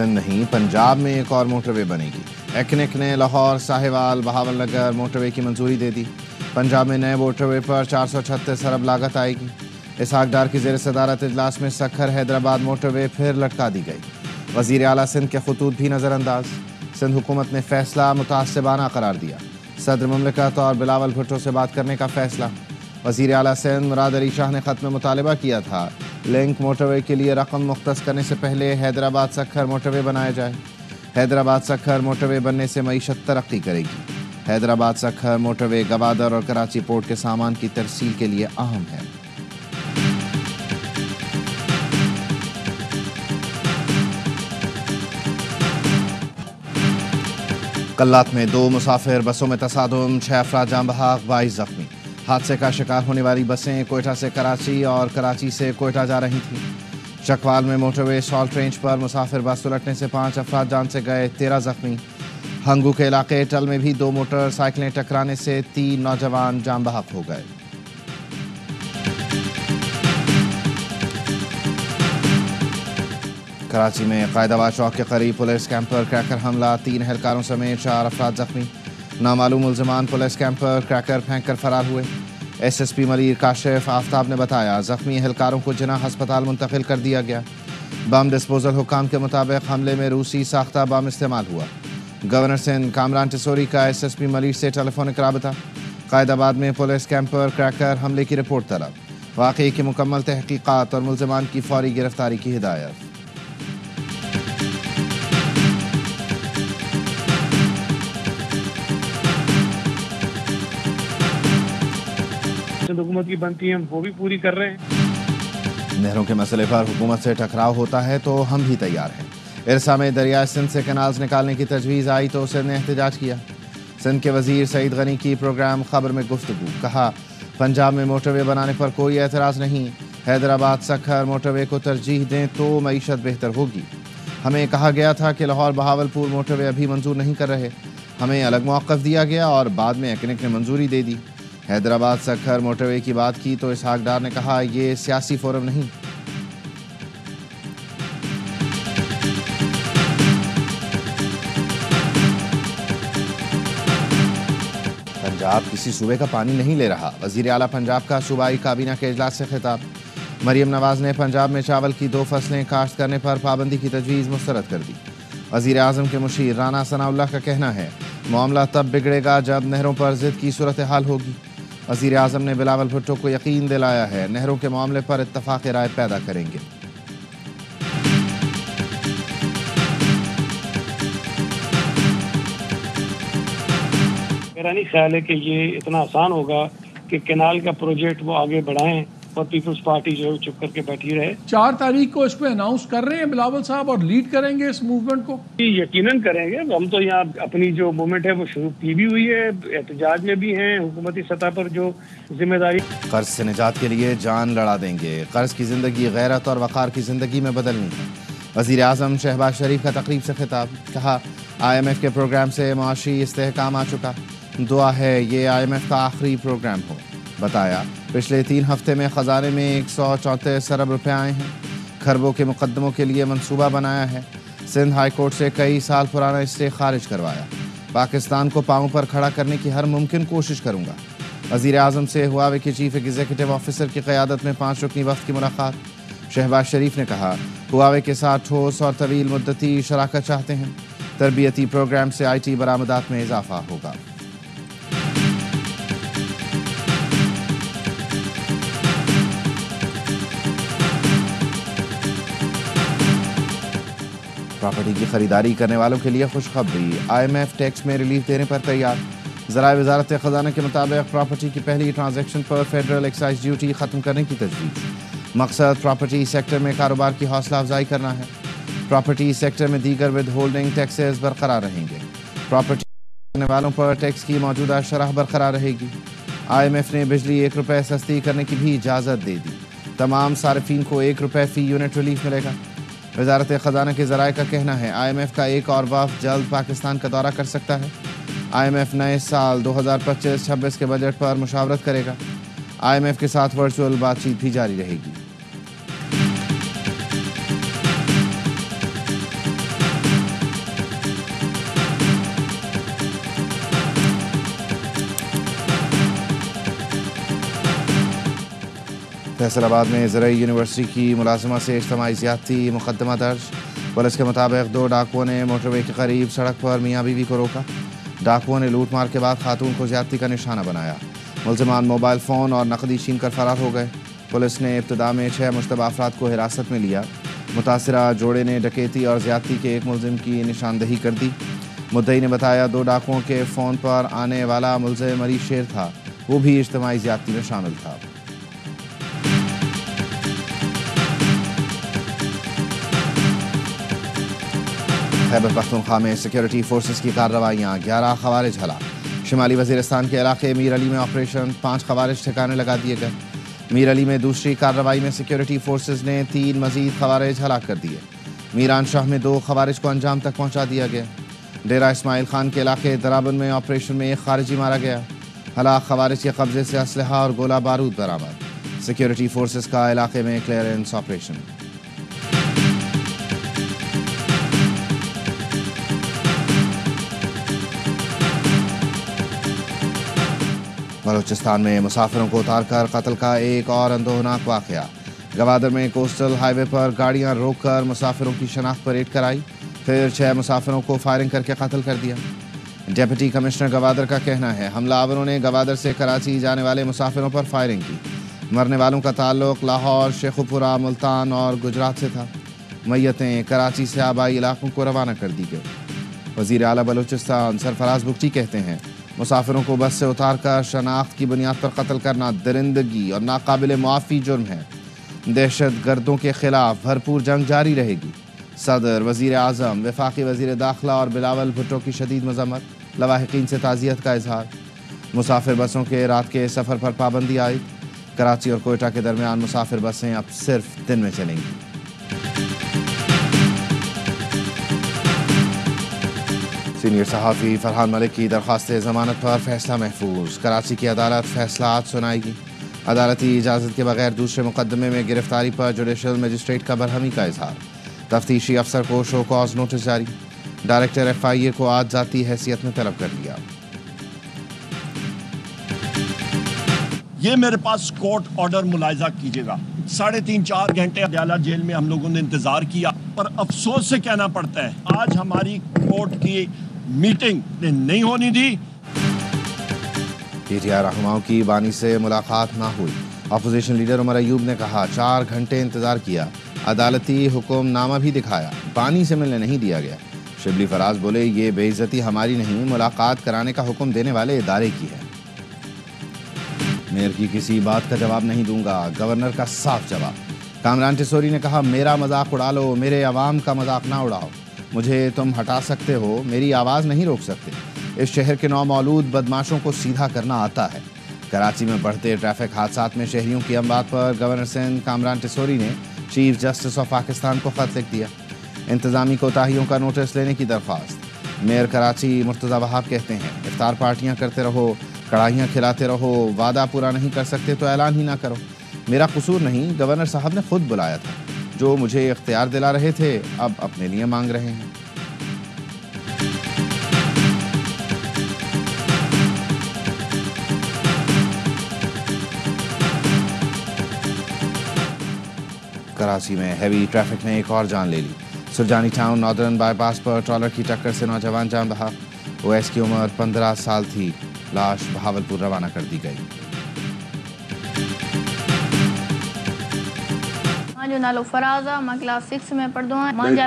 سندھ نہیں پنجاب میں ایک اور موٹر وے بنے گی۔ ایکنک نے لاہور ساہیوال بہاول نگر موٹر وے کی منظوری دے دی۔ پنجاب میں نئے موٹر وے پر 436 ارب لاگت آئے گی۔ اسحاق ڈار کی زیر صدارت اجلاس میں سکھر حیدرآباد موٹر وے پھر لٹکا دی گئی۔ وزیر اعلیٰ سندھ کے خطوط بھی نظر انداز۔ سندھ حکومت نے فیصلہ متعصبانہ قرار دیا۔ صدر مملکت اور بلاول بھٹو سے بات کرنے کا فیصلہ۔ وزیر اعلیٰ سندھ مراد علی شاہ نے خط میں مطالبہ کیا تھا لنک موٹر وے کے لیے رقم مختص کرنے سے پہلے حیدرآباد سکھر موٹر وے بنایا جائے۔ حیدرآباد سکھر موٹر وے بننے سے معیشت ترقی کرے گی۔ حیدرآباد سکھر موٹر وے گوادر اور کراچی پورٹ کے سامان کی ترسیل کے لیے اہم ہے۔ کلات میں 2 مسافر بسوں میں تصادم، 6 افراد جاں بحق، 22 زخمی۔ حادثے کا شکار ہونے والی بسیں کوئٹہ سے کراچی اور کراچی سے کوئٹہ جا رہی تھیں۔ چکوال میں موٹر وے سالٹ رینج پر مسافر بس الٹنے سے 5 افراد جان سے گئے، 13 زخمی۔ ہنگو کے علاقے ٹل میں بھی 2 موٹر سائیکلیں ٹکرانے سے 3 نوجوان جاں بحق ہو گئے۔ کراچی میں قائدآباد چوک کے قریب پولیس کیمپ پر کریکر حملہ، 3 اہلکاروں سمیت 4 افراد زخمی۔ نامعلوم ملزمان پولیس کیمپ پر کریکر پھینک کر فرار ہوئے۔ S S P Malir Kashif Aftab نے بتایا زخمی اہلکاروں کو جناح ہسپتال منتقل کر دیا گیا۔ بم ڈسپوزل حکام کے مطابق حملے میں روسی ساختہ بم استعمال ہوا۔ گورنر سندھ کامران ٹسوری کا ایس ایس پی ملیر سے ٹیلی فونک رابطہ۔ قائدآباد میں پولیس کیمپ پر کریکر حملے کی رپورٹ طلب۔ واقعے کی مکمل تحقیقات اور ملزمان کی فوری گرفتاری کی ہدایت۔ حکومت کی بنتی ہیں وہ بھی پوری کر رہے ہیں۔ نہروں کے مسئلے پر حکومت سے ٹکراؤ ہوتا ہے تو ہم بھی تیار ہیں۔ ارسا میں دریائے سندھ سے کینالز نکالنے کی تجویز آئی تو سندھ نے احتجاج کیا۔ سندھ کے وزیر سعید غنی کی پروگرام خبر میں گفتگو، کہا پنجاب میں موٹر وے بنانے پر کوئی اعتراض نہیں، حیدرآباد سکھر موٹر وے کو ترجیح دیں تو معیشت بہتر ہوگی۔ ہمیں کہا گیا تھا کہ لاہور بہاول پور موٹر وے ابھی منظور نہیں کر رہے، ہمیں الگ موقف دیا گیا اور بعد میں ایکنک نے منظوری دے دی۔ حیدرآباد سکھر موٹر وے کی بات کی تو اسحاق ڈار نے کہا یہ سیاسی فورم نہیں۔ پنجاب کسی صوبے کا پانی نہیں لے رہا، وزیر اعلیٰ پنجاب کا صوبائی کابینہ کے اجلاس سے خطاب۔ مریم نواز نے پنجاب میں چاول کی 2 فصلیں کاشت کرنے پر پابندی کی تجویز مسترد کر دی۔ وزیر اعظم کے مشیر رانا ثناء اللہ کا کہنا ہے معاملہ تب بگڑے گا جب نہروں پر ضد کی صورتحال ہوگی۔ وزیر اعظم نے بلاول بھٹو کو یقین دلایا ہے نہروں کے معاملے پر اتفاق رائے پیدا کریں گے۔ میرا نہیں خیال ہے کہ یہ اتنا آسان ہوگا کہ کینال کا پروجیکٹ وہ آگے بڑھائیں اور پیپلز پارٹی جو چپ کر کے بیٹھی رہے۔ 4 تاریخ کو اس پہ اناؤنس کر رہے ہیں بلاول صاحب اور لیڈ کریں گے اس موومنٹ کو؟ یقیناً کریں گے، ہم تو یہاں اپنی جو موومنٹ ہے وہ شروع کی بھی ہوئی ہے، احتجاج میں بھی ہیں، حکومتی سطح پر جو ذمہ داری۔ قرض سے نجات کے لیے جان لڑا دیں گے، قرض کی زندگی غیرت اور وقار کی زندگی میں بدلنی ہے۔ وزیر اعظم شہباز شریف کا تقریب سے خطاب، کہا آئی ایم ایف کے پروگرام سے معاشی استحکام آ چکا، دعا ہے یہ آئی ایم ایف کا آخری پروگرام ہو۔ بتایا پچھلے 3 ہفتے میں خزانے میں 134 ارب روپے آئے ہیں، کھربوں کے مقدموں کے لیے منصوبہ بنایا ہے۔ سندھ ہائی کورٹ سے کئی سال پرانا اسٹے خارج کروایا۔ پاکستان کو پاؤں پر کھڑا کرنے کی ہر ممکن کوشش کروں گا۔ وزیر اعظم سے ہواوے کے چیف ایگزیکٹو آفیسر کی قیادت میں 5 رکنی وفد کی ملاقات۔ شہباز شریف نے کہا ہواوے کے ساتھ ٹھوس اور طویل مدتی شراکت چاہتے ہیں، تربیتی پروگرام سے آئی ٹی برآمدات میں اضافہ ہوگا۔ پراپرٹی کی خریداری کرنے والوں کے لیے خوشخبری، آئی ایم ایف ٹیکس میں ریلیف دینے پر تیار۔ ذرائع وزارت خزانہ کے مطابق پراپرٹی کی پہلی ٹرانزیکشن پر فیڈرل ایکسائز ڈیوٹی ختم کرنے کی تجویز۔ مقصد پراپرٹی سیکٹر میں کاروبار کی حوصلہ افزائی کرنا ہے۔ پراپرٹی سیکٹر میں دیگر ود ہولڈنگ ٹیکسز برقرار رہیں گے۔ پراپرٹی کرنے والوں پر ٹیکس کی موجودہ شرح برقرار رہے گی۔ آئی ایم ایف نے بجلی 1 روپے سستی کرنے کی بھی اجازت دے دی۔ تمام صارفین کو 1 روپے فی یونٹ ریلیف ملے گا۔ وزارت خزانہ کے ذرائع کا کہنا ہے آئی ایم ایف کا ایک اور وفد جلد پاکستان کا دورہ کر سکتا ہے۔ آئی ایم ایف نئے سال 2025-26 کے بجٹ پر مشاورت کرے گا۔ آئی ایم ایف کے ساتھ ورچوئل بات چیت بھی جاری رہے گی۔ فیصل آباد میں زرعی یونیورسٹی کی ملازمہ سے اجتماعی زیادتی، مقدمہ درج۔ پولیس کے مطابق 2 ڈاکوؤں نے موٹر وے کے قریب سڑک پر میاں بیوی کو روکا۔ ڈاکوؤں نے لوٹ مار کے بعد خاتون کو زیادتی کا نشانہ بنایا۔ ملزمان موبائل فون اور نقدی چھین کر فرار ہو گئے۔ پولیس نے ابتدا میں 6 مشتبہ افراد کو حراست میں لیا۔ متاثرہ جوڑے نے ڈکیتی اور زیادتی کے ایک ملزم کی نشاندہی کر دی۔ مدعی نے بتایا 2 ڈاکوؤں کے فون پر آنے والا ملزم علی شیر تھا، وہ بھی اجتماعی زیادتی میں شامل تھا۔ خیبر پختونخوا میں سیکیورٹی فورسز کی کارروائیاں، 11 خوارج ہلاک۔ شمالی وزیرستان کے علاقے میر علی میں آپریشن، 5 خوارج ٹھکانے لگا دیے گئے۔ میر علی میں دوسری کارروائی میں سیکیورٹی فورسز نے 3 مزید خوارج ہلاک کر دیے۔ میران شاہ میں 2 خوارج کو انجام تک پہنچا دیا گیا۔ ڈیرہ اسماعیل خان کے علاقے درابن میں آپریشن میں 1 خارجی مارا گیا۔ ہلاک خوارج کے قبضے سے اسلحہ اور گولہ بارود برآمد۔ سیکیورٹی فورسز کا علاقے میں کلیئرنس آپریشن۔ بلوچستان میں مسافروں کو اتار کر قتل کا ایک اور اندوہناک واقعہ۔ گوادر میں کوسٹل ہائی وے پر گاڑیاں روک کر مسافروں کی شناخت پریڈ کرائی، پھر 6 مسافروں کو فائرنگ کر کے قتل کر دیا۔ ڈپٹی کمشنر گوادر کا کہنا ہے حملہ آوروں نے گوادر سے کراچی جانے والے مسافروں پر فائرنگ کی۔ مرنے والوں کا تعلق لاہور، شیخوپورہ، ملتان اور گجرات سے تھا۔ میتیں کراچی سے آبائی علاقوں کو روانہ کر دی گئی۔ وزیر اعلیٰ بلوچستان سرفراز بگٹی کہتے ہیں مسافروں کو بس سے اتار کر شناخت کی بنیاد پر قتل کرنا درندگی اور ناقابل معافی جرم ہے۔ دہشت گردوں کے خلاف بھرپور جنگ جاری رہے گی۔ صدر، وزیر اعظم، وفاقی وزیر داخلہ اور بلاول بھٹو کی شدید مذمت، لواحقین سے تعزیت کا اظہار۔ مسافر بسوں کے رات کے سفر پر پابندی عائد۔ کراچی اور کوئٹہ کے درمیان مسافر بسیں اب صرف دن میں چلیں گی۔ سینئر صحافی فرحان ملک کی درخواست ضمانت پر فیصلہ محفوظ۔ کراچی کی عدالت فیصلہ آج سنائے گی۔ عدالتی اجازت کے بغیر دوسرے مقدمے میں گرفتاری پر جوڈیشل مجسٹریٹ کا برہمی کا اظہار۔ تفتیشی افسر کو شو کاز نوٹس جاری۔ ڈائریکٹر FIA کو آج ذاتی حیثیت میں طلب کر لیا۔ یہ میرے پاس کورٹ آرڈر ملاحظہ کیجیے گا۔ 3.5-4 گھنٹے عدالہ جیل میں ہم لوگوں نے انتظار کیا، پر افسوس سے کہنا پڑتا ہے آج ہماری کورٹ کی میٹنگ نہیں ہونی تھی۔ PTI رہنماؤں کی بانی سے ملاقات نہ ہوئی۔ اپوزیشن لیڈر عمر ایوب نے کہا 4 گھنٹے انتظار کیا، عدالتی حکم نامہ بھی دکھایا، بانی سے ملنے نہیں دیا گیا۔ شبلی فراز بولے یہ بے عزتی ہماری نہیں، ملاقات کرانے کا حکم دینے والے ادارے کی ہے۔ میئر کی کسی بات کا جواب نہیں دوں گا، گورنر کا صاف جواب۔ کامران ٹیسوری نے کہا میرا مذاق اڑا لو، میرے عوام کا مذاق نہ اڑاؤ، مجھے تم ہٹا سکتے ہو، میری آواز نہیں روک سکتے۔ اس شہر کے نومولود بدماشوں کو سیدھا کرنا آتا ہے۔ کراچی میں بڑھتے ٹریفک حادثات میں شہریوں کی اموات پر گورنر سندھ کامران ٹیسوری نے چیف جسٹس آف پاکستان کو خط لکھ دیا۔ انتظامی کوتاہیوں کا نوٹس لینے کی درخواست۔ میئر کراچی مرتضی وہاب کہتے ہیں افطار پارٹیاں کرتے رہو، کڑھائیاں کھلاتے رہو، وعدہ پورا نہیں کر سکتے تو اعلان ہی نہ کرو۔ میرا قصور نہیں، گورنر صاحب نے خود بلایا تھا، جو مجھے اختیار دلا رہے تھے اب اپنے لیے مانگ رہے ہیں۔ کراچی میں ہیوی ٹریفک نے ایک اور جان لے لی۔ Surjani town northern by pass per trailer کی ٹکر سے نوجوان جان بحق، اویس کی عمر 15 سال تھی، لاش بہاولپور روانہ کر دی گئی۔ جو نالو فراز ہے، میں کلاس 6 میں پڑھدو ہاں۔ مانجا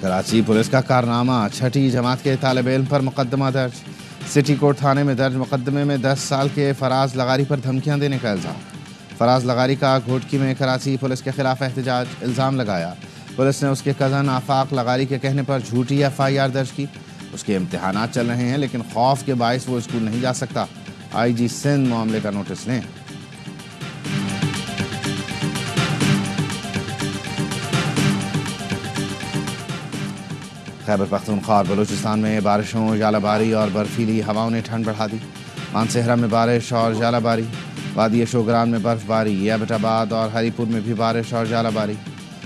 کراچی پولیس کا کارنامہ، 6ٹھی جماعت کے طالب علم پر مقدمہ درج۔ سٹی کورٹ تھانے میں درج مقدمے میں 10 سال کے فراز لغاری پر دھمکیاں دینے کا الزام۔ فراز لغاری کا گھوٹکی میں کراچی پولیس کے خلاف احتجاج، الزام لگایا پولیس نے اس کے کزن آفاق لغاری کے کہنے پر جھوٹی FIR درج کی۔ اس کے امتحانات چل رہے ہیں لیکن خوف کے باعث وہ اسکول نہیں جا سکتا۔ IG سندھ معاملے کا نوٹس لیں۔ خیبر پختونخوا اور بلوچستان میں بارشوں، ژالہ باری اور برفیلی ہواؤں نے ٹھنڈ بڑھا دی۔ مانسہرہ میں بارش اور ژالہ باری، وادی شوگران میں برف باری، ایبٹ آباد اور ہری پور میں بھی بارش اور ژالہ باری۔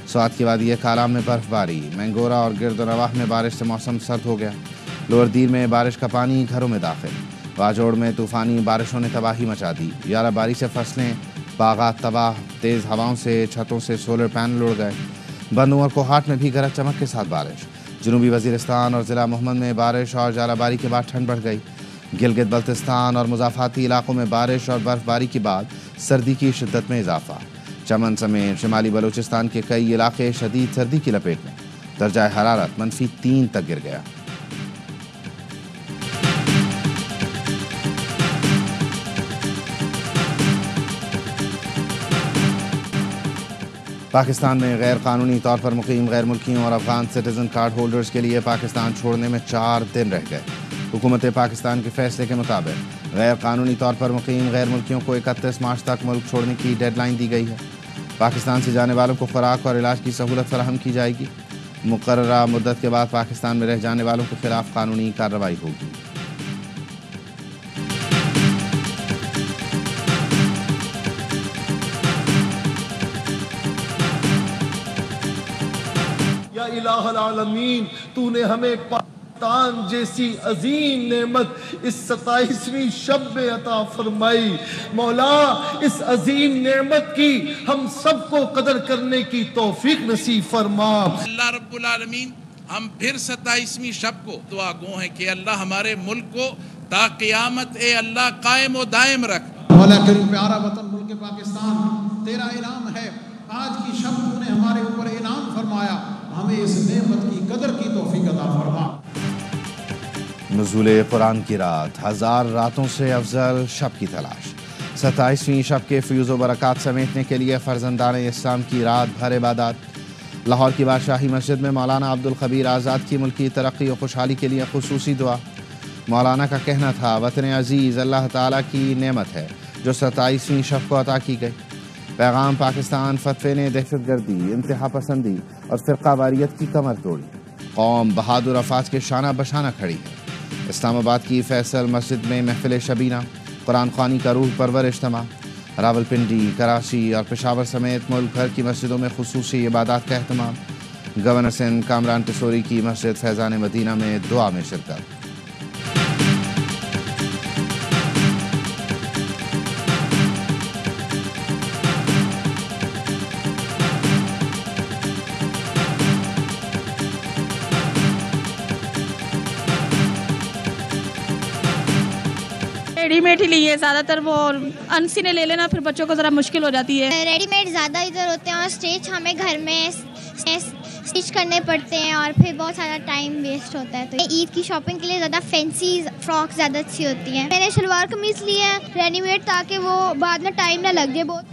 سوات کی وادی کالام میں برف باری، مینگورا اور گرد و نواح میں بارش سے موسم سرد ہو گیا۔ لوور دیر میں بارش کا پانی گھروں میں داخل، واجوڑ میں طوفانی بارشوں نے تباہی مچا دی، یارہ باری سے فصلیں باغات تباہ، تیز ہواؤں سے چھتوں سے سولر پینل اڑ گئے۔ بندوں اور کوہاٹ میں بھی گرج چمک کے ساتھ بارش، جنوبی وزیرستان اور ضلع محمد میں بارش اور ژالہ باری کے بعد ٹھنڈ بڑھ گئی۔ گلگت بلتستان اور مضافاتی علاقوں میں بارش اور برف باری کے بعد سردی کی شدت میں اضافہ، چمن سمیت شمالی بلوچستان کے کئی علاقے شدید سردی کی لپیٹ میں، درجہ حرارت -3 تک گر گیا۔ پاکستان میں غیر قانونی طور پر مقیم غیر ملکیوں اور افغان سٹیزن کارڈ ہولڈرز کے لیے پاکستان چھوڑنے میں 4 دن رہ گئے۔ حکومت پاکستان کے فیصلے کے مطابق غیر قانونی طور پر مقیم غیر ملکیوں کو 31 مارچ تک ملک چھوڑنے کی ڈیڈ لائن دی گئی ہے۔ پاکستان سے جانے والوں کو خوراک اور علاج کی سہولت فراہم کی جائے گی۔ مقررہ مدت کے بعد پاکستان میں رہ جانے والوں کے خلاف قانونی کارروائی ہوگی۔ یا الہ العالمین، تو نے ہمیں پاکستان جیسی عظیم نعمت اس 27ویں شب میں عطا فرمائی۔ مولا، اس عظیم نعمت کی ہم سب کو قدر کرنے کی توفیق نصیب فرما۔ اللہ رب العالمین ہم پھر 27ویں شب کو دعا گو ہیں کہ اللہ ہمارے ملک کو تا قیامت اے اللہ قائم و دائم رکھ۔ مولا کریم پیارا وطن ملک پاکستان، تیرا انعام ہے، آج کی شب تو نے ہمارے اوپر انعام فرمایا، ہمیں اس نعمت کی قدر کی توفیق عطا فرما۔ نزول قرآن کی رات، 1000 راتوں سے افضل شب کی تلاش۔ 27ویں شب کے فیوز و برکات سمیٹنے کے لیے فرزندان اسلام کی رات بھر عبادات۔ لاہور کی بادشاہی مسجد میں مولانا عبدالخبیر آزاد کی ملکی ترقی و خوشحالی کے لیے خصوصی دعا۔ مولانا کا کہنا تھا، وطن عزیز اللہ تعالیٰ کی نعمت ہے جو 27ویں شب کو عطا کی گئی۔ پیغام پاکستان فتوے نے دہشت گردی، انتہا پسندی اور فرقہ واریت کی کمر توڑی۔ قوم بہادر افواج کے شانہ بشانہ کھڑی ہے۔ اسلام آباد کی فیصل مسجد میں محفل شبینہ، قرآن خوانی کا روح پرور اجتماع۔ راولپنڈی، کراچی اور پشاور سمیت ملک بھر کی مسجدوں میں خصوصی عبادات کا اہتمام۔ گورنر سندھ کامران ٹسوری کی مسجد فیضان مدینہ میں دعا میں شرکت۔ ریڈی میڈ ہی لی ہے زیادہ تر، وہ انسی نے لے لینا پھر بچوں کو ذرا مشکل ہو جاتی ہے۔ ریڈی میڈ زیادہ ادھر ہوتے ہیں اور اسٹیچ ہمیں گھر میں اسٹیچ کرنے پڑتے ہیں اور پھر بہت سارا ٹائم ویسٹ ہوتا ہے، تو عید کی شاپنگ کے لیے زیادہ فینسی فراک زیادہ اچھی ہوتی ہیں۔ میں نے شلوار قمیض لی ہے ریڈی میڈ تاکہ وہ بعد میں ٹائم نہ لگ جائے بہت۔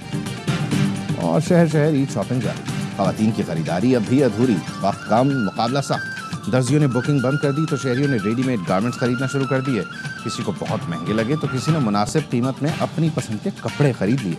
اور شہر شہر عید شاپنگ جاری، خواتین کی خریداری اب بھی ادھوری، وقت کم مقابلہ سخت۔ درزیوں نے بکنگ بند کر دی تو شہریوں نے ریڈی میڈ گارمنٹس خریدنا شروع کر دیے۔ کسی کو بہت مہنگے لگے تو کسی نے مناسب قیمت میں اپنی پسند کے کپڑے خرید لیے۔